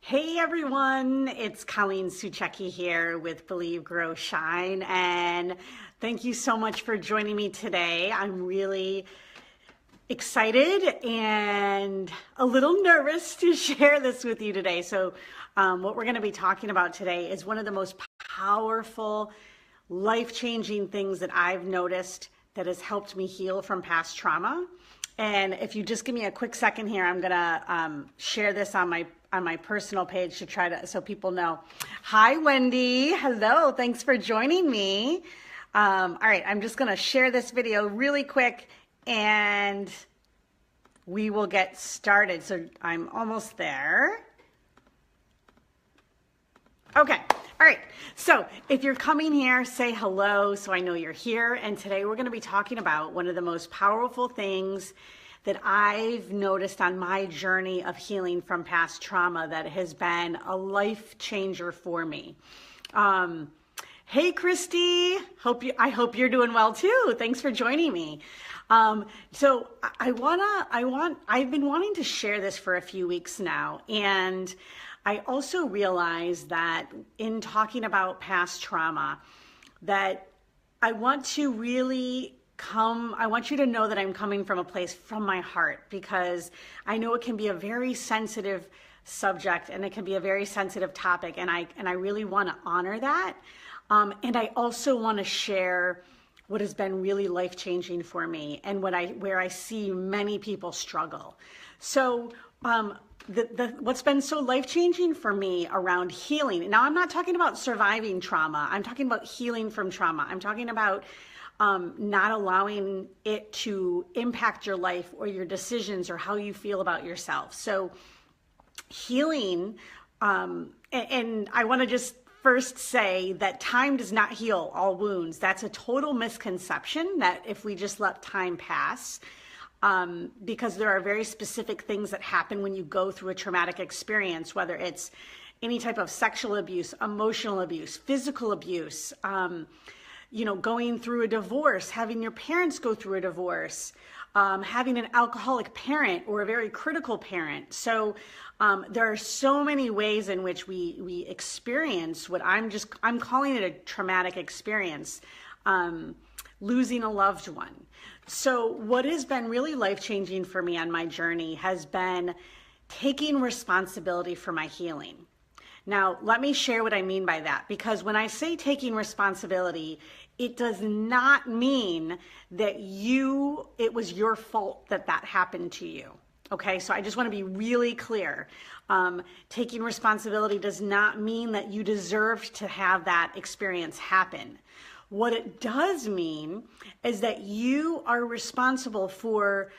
Hey everyone, it's Colleen Suchecki here with Believe, Grow, Shine, and thank you so much for joining me today. I'm really excited and a little nervous to share this with you today. So what we're going to be talking about today is one of the most powerful, life-changing things that I've noticed that has helped me heal from past trauma. And if you just give me a quick second here, I'm gonna share this on my personal page to try to, so people know. Hi, Wendy. Hello. Thanks for joining me. All right, I'm just gonna share this video really quick and we will get started. So I'm almost there. Okay. All right. So if you're coming here, say hello so I know you're here. And today we're going to be talking about one of the most powerful things that I've noticed on my journey of healing from past trauma that has been a life changer for me. Hey, Christy. I hope you're doing well too. Thanks for joining me. So I've been wanting to share this for a few weeks now, and I also realized that in talking about past trauma, that I want you to know that I'm coming from a place from my heart, because I know it can be a very sensitive subject and it can be a very sensitive topic, and I really want to honor that. And I also want to share what has been really life-changing for me and where I see many people struggle. So, what's been so life-changing for me around healing. Now, I'm not talking about surviving trauma. I'm talking about healing from trauma. I'm talking about not allowing it to impact your life or your decisions or how you feel about yourself. So healing, and I want to just first say that time does not heal all wounds. That's a total misconception, that if we just let time pass, because there are very specific things that happen when you go through a traumatic experience, whether it's any type of sexual abuse, emotional abuse, physical abuse, going through a divorce, having your parents go through a divorce, having an alcoholic parent or a very critical parent. So there are so many ways in which we experience what I'm calling it a traumatic experience, losing a loved one. So what has been really life-changing for me on my journey has been taking responsibility for my healing. Now, let me share what I mean by that, because when I say taking responsibility, it does not mean that it was your fault that happened to you. Okay, so I just want to be really clear. Taking responsibility does not mean that you deserved to have that experience happen. What it does mean is that you are responsible for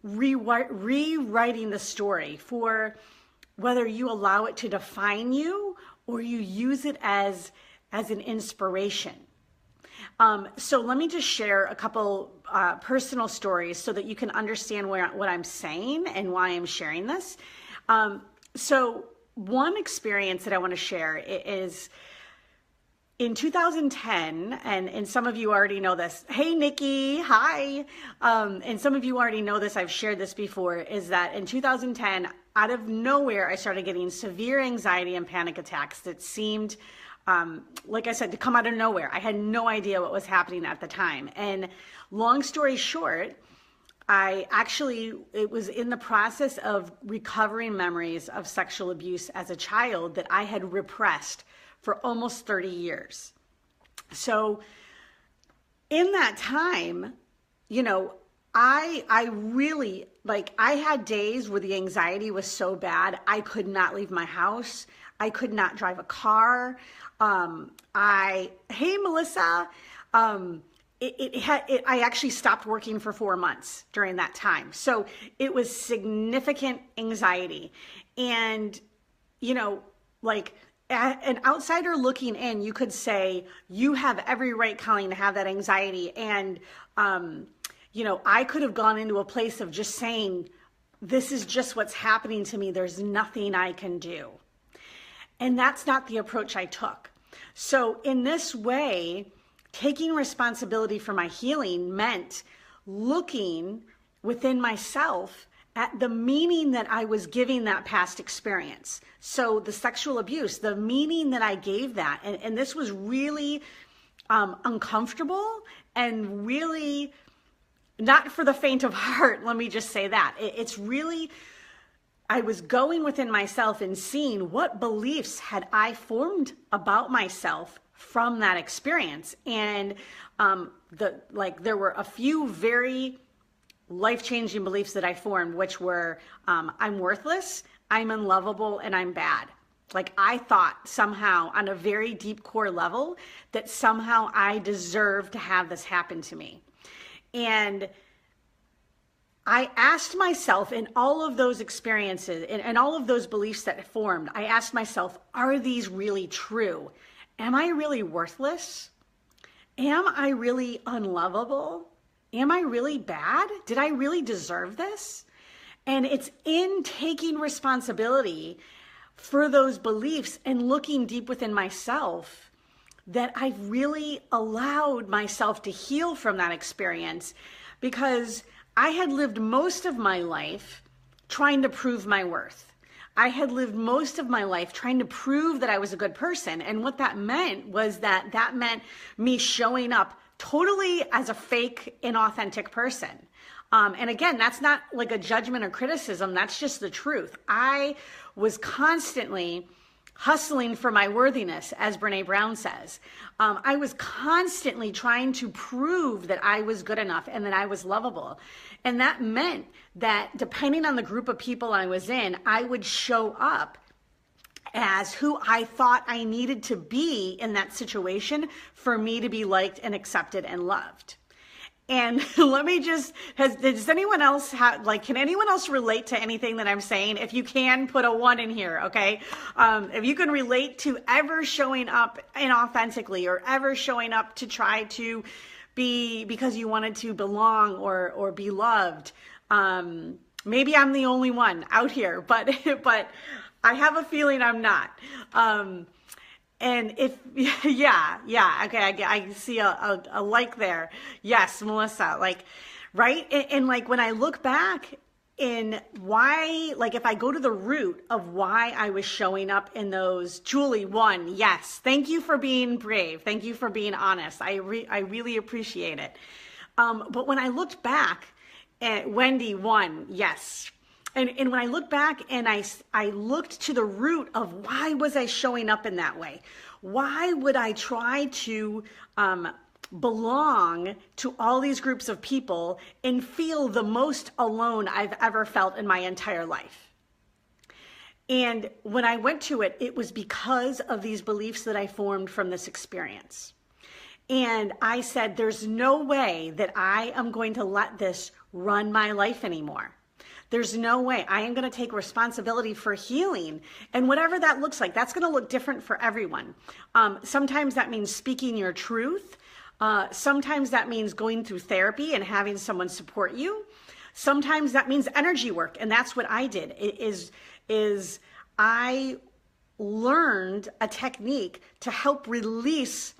rewriting the story, for whether you allow it to define you or you use it as an inspiration. So let me just share a couple personal stories so that you can understand what I'm saying and why I'm sharing this. So one experience that I want to share is in 2010, and some of you already know this. Hey, Nikki, hi. And some of you already know this, I've shared this before, is that in 2010, out of nowhere, I started getting severe anxiety and panic attacks that seemed, like I said, to come out of nowhere. I had no idea what was happening at the time. And long story short, it was in the process of recovering memories of sexual abuse as a child that I had repressed for almost 30 years. So in that time, I really, I had days where the anxiety was so bad, I could not leave my house. I could not drive a car. Hey, Melissa, I actually stopped working for 4 months during that time. So it was significant anxiety. And, an outsider looking in, you could say, you have every right, Colleen, to have that anxiety. And, I could have gone into a place of just saying, this is just what's happening to me. There's nothing I can do. And that's not the approach I took. So in this way, taking responsibility for my healing meant looking within myself at the meaning that I was giving that past experience. So the sexual abuse, the meaning that I gave that, and this was really uncomfortable and really not for the faint of heart. Let me just say that. It's really, I was going within myself and seeing what beliefs had I formed about myself from that experience. And there were a few very life-changing beliefs that I formed, which were I'm worthless, I'm unlovable, and I'm bad. Like, I thought somehow on a very deep core level that somehow I deserved to have this happen to me. And I asked myself in all of those experiences and all of those beliefs that formed, I asked myself, are these really true? Am I really worthless? Am I really unlovable? Am I really bad? Did I really deserve this? And it's in taking responsibility for those beliefs and looking deep within myself that I've really allowed myself to heal from that experience, because I had lived most of my life trying to prove my worth. I had lived most of my life trying to prove that I was a good person. And what that meant was that meant me showing up totally as a fake, inauthentic person. And again, that's not like a judgment or criticism. That's just the truth. I was constantly hustling for my worthiness, as Brene Brown says. I was constantly trying to prove that I was good enough and that I was lovable. And that meant that depending on the group of people I was in, I would show up as who I thought I needed to be in that situation for me to be liked and accepted and loved. And let me just, does anyone else can anyone else relate to anything that I'm saying? If you can, put a 1 in here, okay? If you can relate to ever showing up inauthentically or ever showing up to try to be because you wanted to belong or be loved. Maybe I'm the only one out here, but I have a feeling I'm not. And if, yeah, okay, I see a like there. Yes, Melissa, right? And when I look back in why, if I go to the root of why I was showing up in those, Julie, 1, yes, thank you for being brave. Thank you for being honest. I really appreciate it. But when I looked back at Wendy, 1, yes. And when I look back and I looked to the root of why was I showing up in that way? Why would I try to belong to all these groups of people and feel the most alone I've ever felt in my entire life? And when I went to it, it was because of these beliefs that I formed from this experience. And I said, there's no way that I am going to let this run my life anymore. There's no way. I am going to take responsibility for healing. And whatever that looks like, that's going to look different for everyone. Sometimes that means speaking your truth. Sometimes that means going through therapy and having someone support you. Sometimes that means energy work. And that's what I did. I learned a technique to help release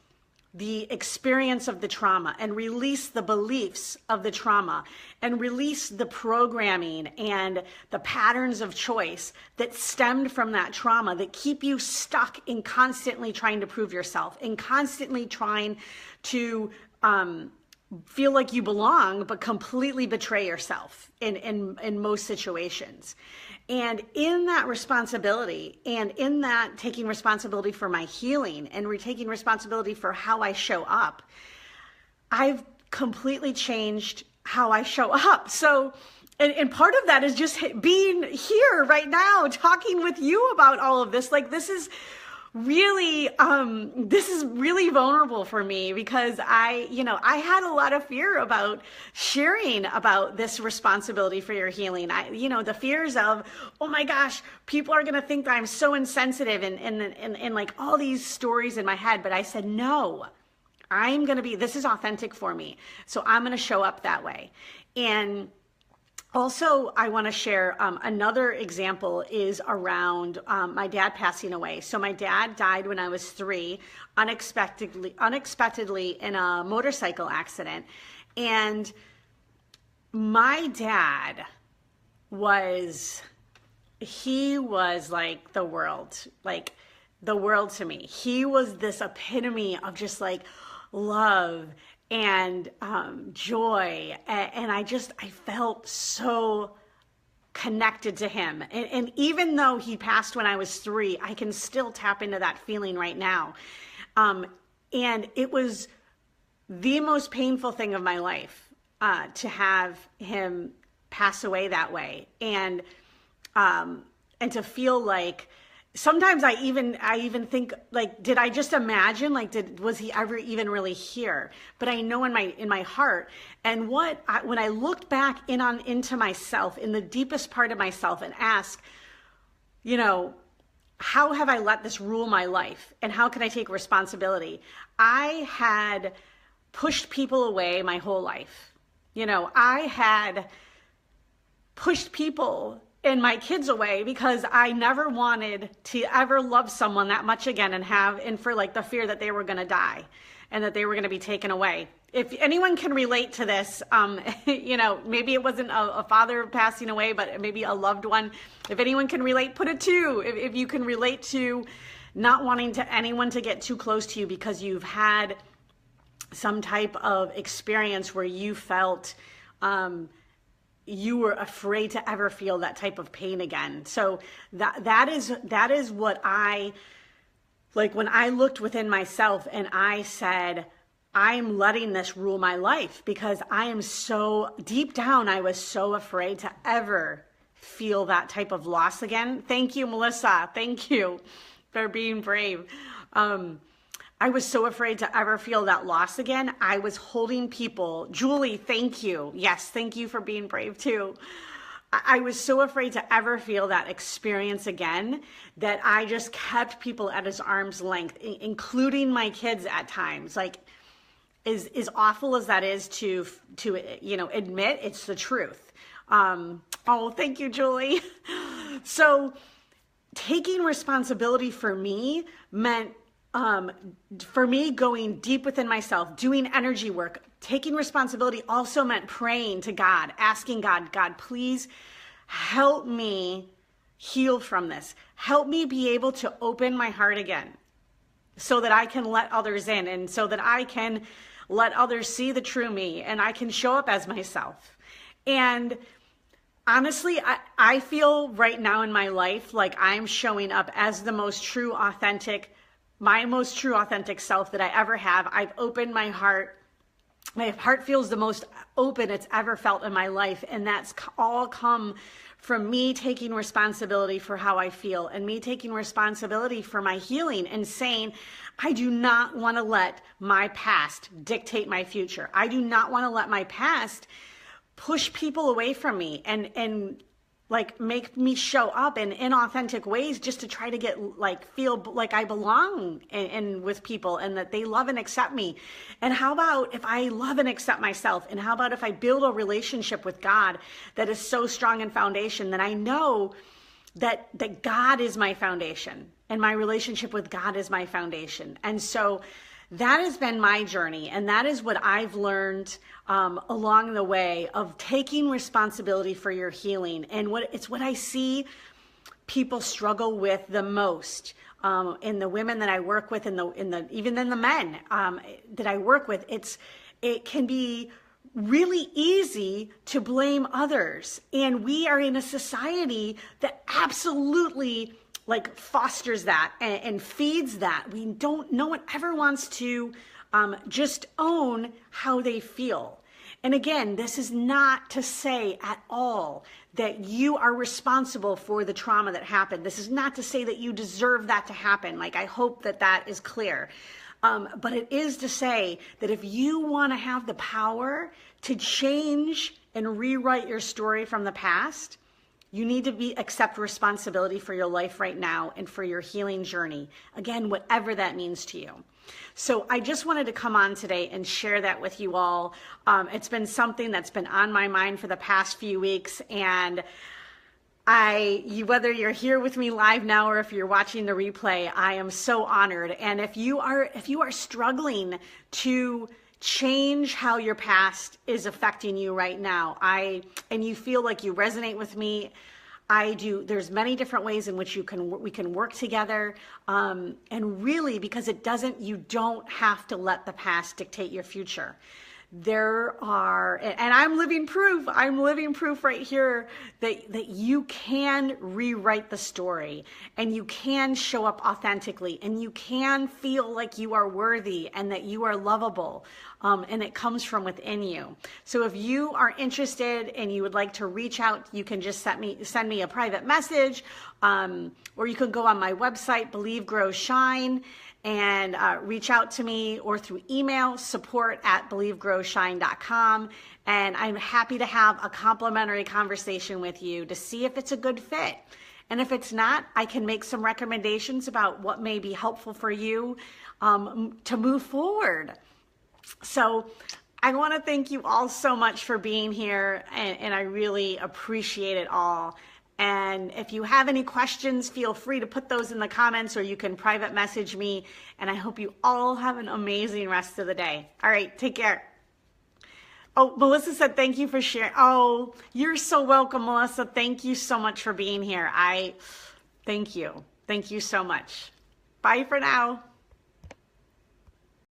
the experience of the trauma and release the beliefs of the trauma and release the programming and the patterns of choice that stemmed from that trauma that keep you stuck in constantly trying to prove yourself and constantly trying to feel like you belong, but completely betray yourself in most situations. And in that responsibility and in that taking responsibility for my healing and taking responsibility for how I show up, I've completely changed how I show up. So, and part of that is just being here right now, talking with you about all of this. This is really vulnerable for me because I had a lot of fear about sharing about this responsibility for your healing. The fears of, oh my gosh, people are going to think that I'm so insensitive and all these stories in my head. But I said, no, this is authentic for me. So I'm going to show up that way. And also, I want to share another example is around my dad passing away. So my dad died when I was 3, unexpectedly in a motorcycle accident. And my dad he was like the world to me. He was this epitome of just like love and joy. And I felt so connected to him. And even though he passed when I was 3, I can still tap into that feeling right now. And it was the most painful thing of my life to have him pass away that way. And to feel like, sometimes I even think, like, did I just imagine, like, was he ever even really here? But I know in my heart, and when I looked back into myself, in the deepest part of myself, and asked, how have I let this rule my life, and how can I take responsibility? I had pushed people away my whole life. I had pushed people and my kids away because I never wanted to ever love someone that much again, and for like the fear that they were going to die and that they were going to be taken away. If anyone can relate to this, maybe it wasn't a father passing away, but maybe a loved one. If anyone can relate, put a 2. If you can relate to not wanting anyone to get too close to you because you've had some type of experience where you felt you were afraid to ever feel that type of pain again. So that is what I, like, when I looked within myself and I said, I'm letting this rule my life, because I am so deep down, I was so afraid to ever feel that type of loss again. Thank you, Melissa. Thank you for being brave. I was so afraid to ever feel that loss again. I was holding people. Julie, thank you. Yes, thank you for being brave too. I was so afraid to ever feel that experience again that I just kept people at his arm's length, including my kids at times. Like, as awful as that is to admit, it's the truth. Oh, thank you, Julie. So taking responsibility for me meant, for me, going deep within myself, doing energy work. Taking responsibility also meant praying to God, asking God, please help me heal from this. Help me be able to open my heart again so that I can let others in, and so that I can let others see the true me, and I can show up as myself. And honestly, I feel right now in my life like I'm showing up as the most true, authentic, my most true, authentic self that I ever have. I've opened my heart. My heart feels the most open it's ever felt in my life. And that's all come from me taking responsibility for how I feel, and me taking responsibility for my healing, and saying, I do not want to let my past dictate my future. I do not want to let my past push people away from me and like make me show up in inauthentic ways just to try to get, like, feel like I belong and with people, and that they love and accept me. And how about if I love and accept myself? And how about if I build a relationship with God that is so strong in foundation that I know that God is my foundation, and my relationship with God is my foundation. And so that has been my journey, and that is what I've learned along the way of taking responsibility for your healing. And it's what I see people struggle with the most in the women that I work with, even in the men that I work with. It can be really easy to blame others, and we are in a society that absolutely fosters that and feeds that. No one ever wants to just own how they feel. And again, this is not to say at all that you are responsible for the trauma that happened. This is not to say that you deserve that to happen. I hope that is clear. But it is to say that if you want to have the power to change and rewrite your story from the past, you need to accept responsibility for your life right now and for your healing journey. Again, whatever that means to you. So I just wanted to come on today and share that with you all. It's been something that's been on my mind for the past few weeks, and whether you're here with me live now or if you're watching the replay, I am so honored. And if you are struggling to change how your past is affecting you right now, and you feel like you resonate with me, I do. There's many different ways in which we can work together, and really, because you don't have to let the past dictate your future. There are, and I'm living proof right here that you can rewrite the story, and you can show up authentically, and you can feel like you are worthy and that you are lovable, and it comes from within you. So if you are interested and you would like to reach out, you can just send me a private message, or you can go on my website, Believe, Grow, Shine, and reach out to me, or through email, support@believegrowshine.com. And I'm happy to have a complimentary conversation with you to see if it's a good fit. And if it's not, I can make some recommendations about what may be helpful for you to move forward. So I want to thank you all so much for being here, and I really appreciate it all. And if you have any questions, feel free to put those in the comments, or you can private message me. And I hope you all have an amazing rest of the day. All right, take care. Oh, Melissa said, thank you for sharing. Oh, you're so welcome, Melissa. Thank you so much for being here. Thank you. Thank you so much. Bye for now.